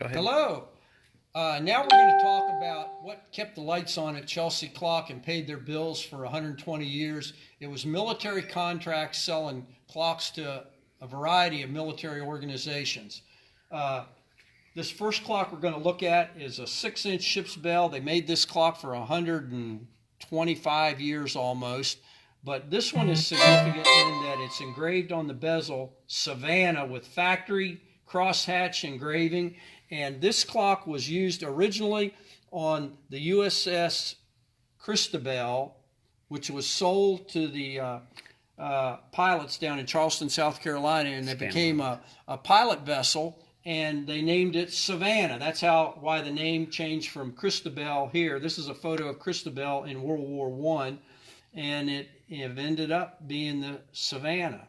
Go ahead. Hello. Now we're going to talk about what kept the lights on at Chelsea Clock and paid their bills for 120 years. It was military contracts selling clocks to a variety of military organizations. This first clock we're going to look at is a 6-inch ship's bell. They made this clock for 125 years almost. But this one is significant in that it's engraved on the bezel, Savannah, with factory crosshatch engraving. And this clock was used originally on the USS Christabel, which was sold to the pilots down in Charleston, South Carolina, and it became a pilot vessel, and they named it Savannah. That's why the name changed from Christabel here. This is a photo of Christabel in World War I, and it ended up being the Savannah.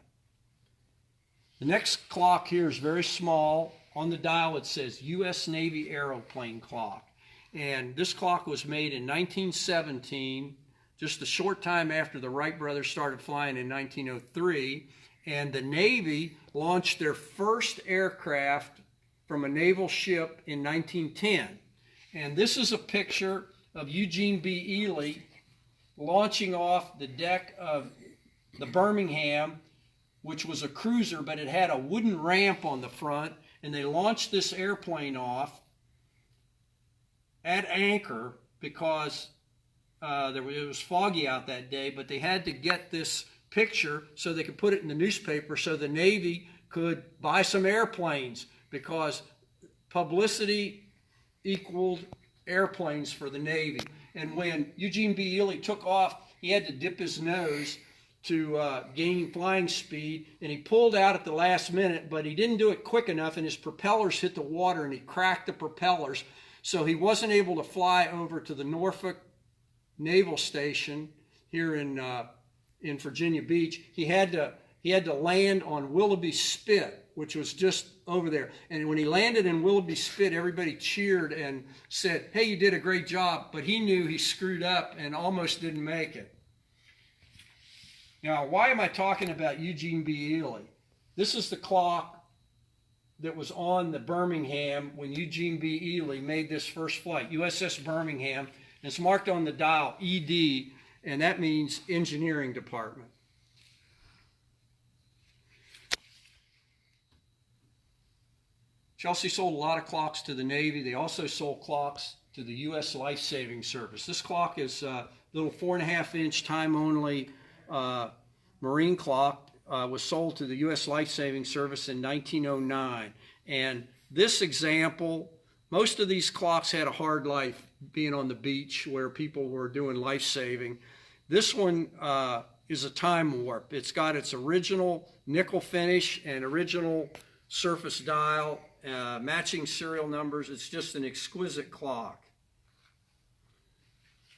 The next clock here is very small. On the dial it says U.S. Navy Aeroplane Clock. And this clock was made in 1917, just a short time after the Wright brothers started flying in 1903. And the Navy launched their first aircraft from a naval ship in 1910. And this is a picture of Eugene B. Ely launching off the deck of the Birmingham, which was a cruiser, but it had a wooden ramp on the front. And they launched this airplane off at anchor because it was foggy out that day, but they had to get this picture so they could put it in the newspaper so the Navy could buy some airplanes, because publicity equaled airplanes for the Navy. And when Eugene B. Ely took off, he had to dip his nose to gain flying speed, and he pulled out at the last minute, but he didn't do it quick enough, and his propellers hit the water, and he cracked the propellers, so he wasn't able to fly over to the Norfolk Naval Station here in Virginia Beach. He had to land on Willoughby Spit, which was just over there. And when he landed in Willoughby Spit, everybody cheered and said, "Hey, you did a great job," but he knew he screwed up and almost didn't make it. Now, why am I talking about Eugene B. Ely? This is the clock that was on the Birmingham when Eugene B. Ely made this first flight, USS Birmingham. And it's marked on the dial ED, and that means Engineering Department. Chelsea sold a lot of clocks to the Navy. They also sold clocks to the U.S. Life Saving Service. This clock is a little 4.5-inch time-only marine clock, was sold to the U.S. Life Saving Service in 1909. And this example, most of these clocks had a hard life being on the beach where people were doing life saving. This one is a time warp. It's got its original nickel finish and original surface dial, matching serial numbers. It's just an exquisite clock.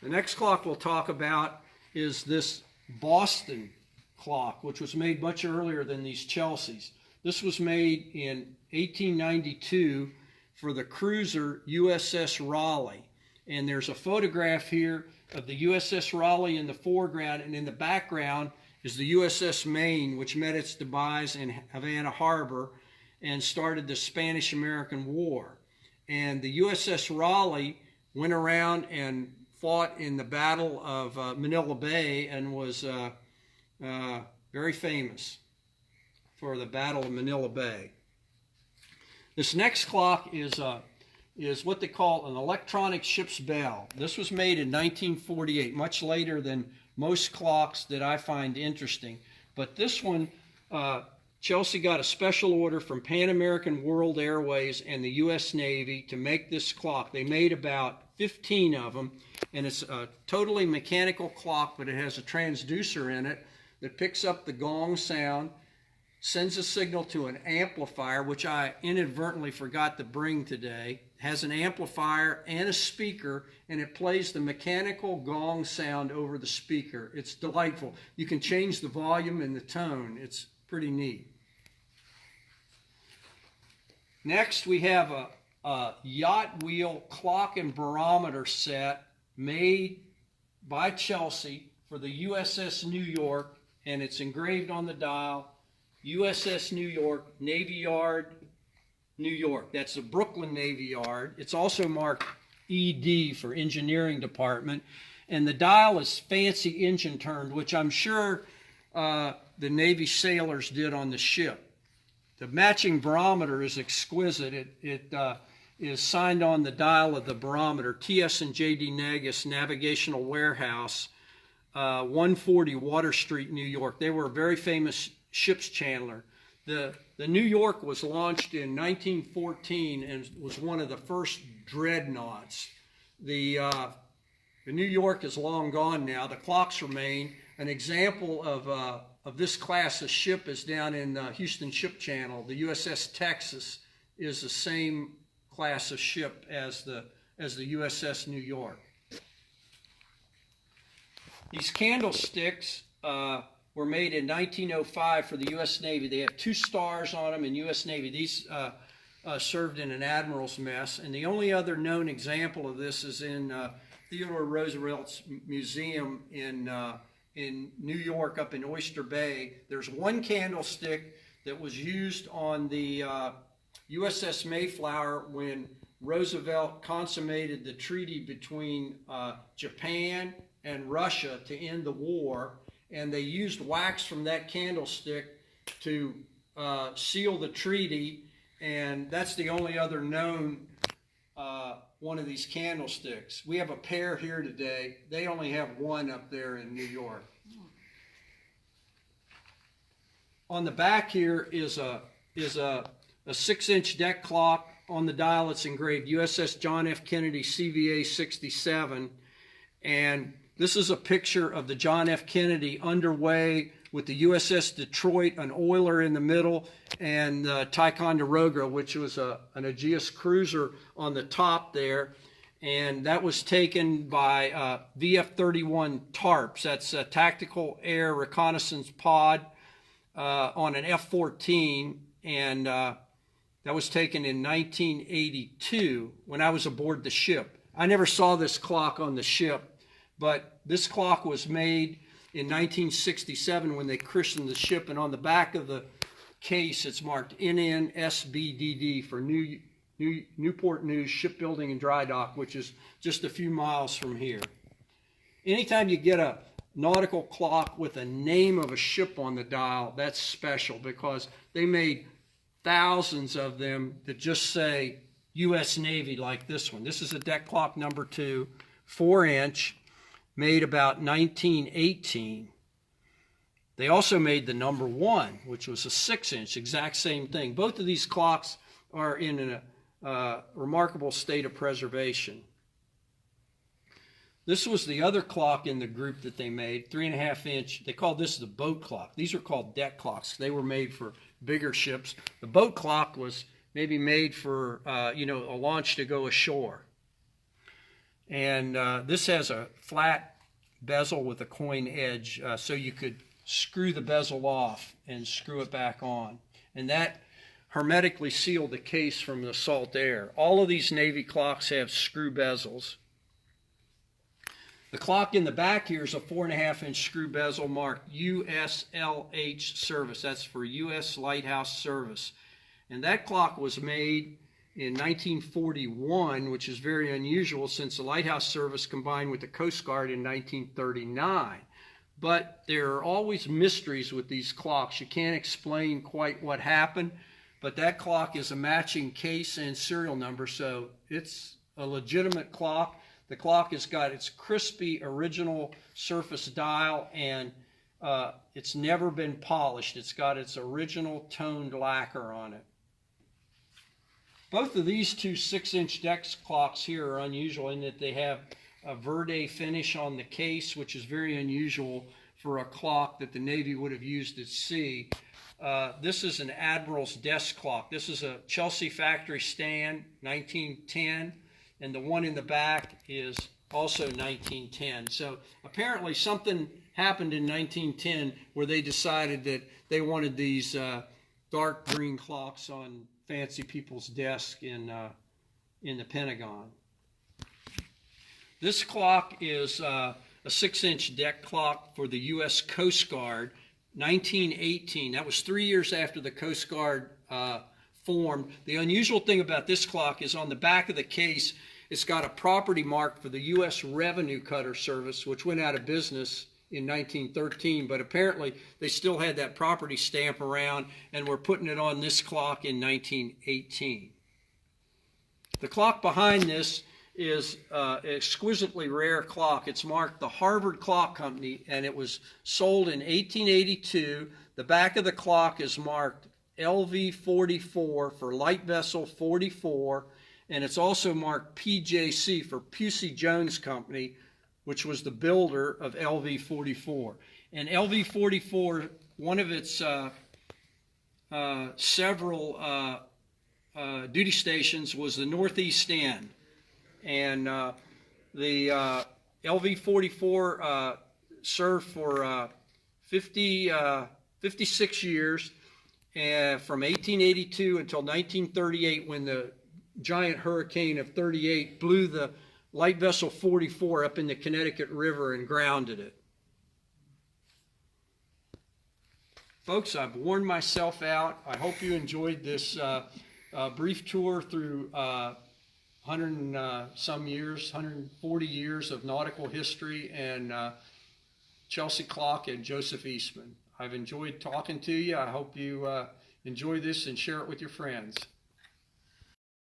The next clock we'll talk about is this Boston clock, which was made much earlier than these Chelseas. This was made in 1892 for the cruiser USS Raleigh. And there's a photograph here of the USS Raleigh in the foreground, and in the background is the USS Maine, which met its demise in Havana Harbor and started the Spanish-American War. And the USS Raleigh went around and fought in the Battle of Manila Bay and was very famous for the Battle of Manila Bay. This next clock is what they call an electronic ship's bell. This was made in 1948, much later than most clocks that I find interesting. But this one, Chelsea got a special order from Pan American World Airways and the U.S. Navy to make this clock. They made about 15 of them, and it's a totally mechanical clock, but it has a transducer in it that picks up the gong sound, sends a signal to an amplifier, which I inadvertently forgot to bring today. It has an amplifier and a speaker, and it plays the mechanical gong sound over the speaker. It's delightful. You can change the volume and the tone. It's pretty neat. Next, we have a yacht wheel clock and barometer set made by Chelsea for the USS New York, and it's engraved on the dial, USS New York, Navy Yard, New York. That's the Brooklyn Navy Yard. It's also marked ED for Engineering Department. And the dial is fancy engine turned, which I'm sure the Navy sailors did on the ship. The matching barometer is exquisite. It is signed on the dial of the barometer, T.S. and J.D. Negus Navigational Warehouse, 140 Water Street, New York. They were a very famous ship's chandler. The New York was launched in 1914 and was one of the first dreadnoughts. The New York is long gone now. The clocks remain. An example of this class of ship is down in Houston Ship Channel. The USS Texas is the same class of ship as the USS New York. These candlesticks were made in 1905 for the U.S. Navy. They have 2 stars on them in U.S. Navy. These served in an admiral's mess. And the only other known example of this is in Theodore Roosevelt's museum in New York, up in Oyster Bay. There's one candlestick that was used on the USS Mayflower when Roosevelt consummated the treaty between Japan and Russia to end the war. And they used wax from that candlestick to seal the treaty, and that's the only other known one of these candlesticks. We have a pair here today. They only have one up there in New York. On the back here is a 6-inch deck clock. On the dial it's engraved USS John F. Kennedy CVA 67, and this is a picture of the John F. Kennedy underway with the USS Detroit, an oiler in the middle, and Ticonderoga, which was an Aegis cruiser on the top there. And that was taken by VF-31 TARPs. That's a Tactical Air Reconnaissance Pod on an F-14. And that was taken in 1982 when I was aboard the ship. I never saw this clock on the ship. But this clock was made in 1967 when they christened the ship, and on the back of the case it's marked NNSBDD for Newport News Shipbuilding and Dry Dock, which is just a few miles from here. Anytime you get a nautical clock with a name of a ship on the dial, that's special because they made thousands of them that just say U.S. Navy, like this one. This is a deck clock number 2, 4-inch. Made about 1918. They also made the number 1, which was a 6-inch, exact same thing. Both of these clocks are in a remarkable state of preservation. This was the other clock in the group that they made, 3.5-inch. They called this the boat clock. These are called deck clocks. They were made for bigger ships. The boat clock was maybe made for a launch to go ashore. And this has a flat bezel with a coin edge, so you could screw the bezel off and screw it back on. And that hermetically sealed the case from the salt air. All of these Navy clocks have screw bezels. The clock in the back here is a 4.5-inch screw bezel marked USLH Service. That's for U.S. Lighthouse Service. And that clock was made in 1941, which is very unusual since the Lighthouse Service combined with the Coast Guard in 1939. But there are always mysteries with these clocks. You can't explain quite what happened, but that clock is a matching case and serial number, so it's a legitimate clock. The clock has got its crispy original surface dial, and it's never been polished. It's got its original toned lacquer on it. Both of these 2 6-inch deck clocks here are unusual in that they have a verde finish on the case, which is very unusual for a clock that the Navy would have used at sea. This is an Admiral's desk clock. This is a Chelsea factory stand, 1910, and the one in the back is also 1910. So apparently something happened in 1910 where they decided that they wanted these dark green clocks on fancy people's desk in the Pentagon. This clock is a 6-inch deck clock for the U.S. Coast Guard, 1918. That was 3 years after the Coast Guard formed. The unusual thing about this clock is on the back of the case, it's got a property mark for the U.S. Revenue Cutter Service, which went out of business in 1913, but apparently they still had that property stamp around, and we're putting it on this clock in 1918. The clock behind this is an exquisitely rare clock. It's marked the Harvard Clock Company, and it was sold in 1882. The back of the clock is marked LV44 for Light Vessel 44, and it's also marked PJC for Pusey Jones Company, which was the builder of LV44. And LV44, one of its several duty stations was the Northeast End. And the LV44 served for 56 years, from 1882 until 1938, when the giant hurricane of 38 blew the Light Vessel 44 up in the Connecticut River and grounded it. Folks, I've worn myself out. I hope you enjoyed this brief tour through 100 and some years, 140 years of nautical history and Chelsea Clock and Joseph Eastman. I've enjoyed talking to you. I hope you enjoy this and share it with your friends.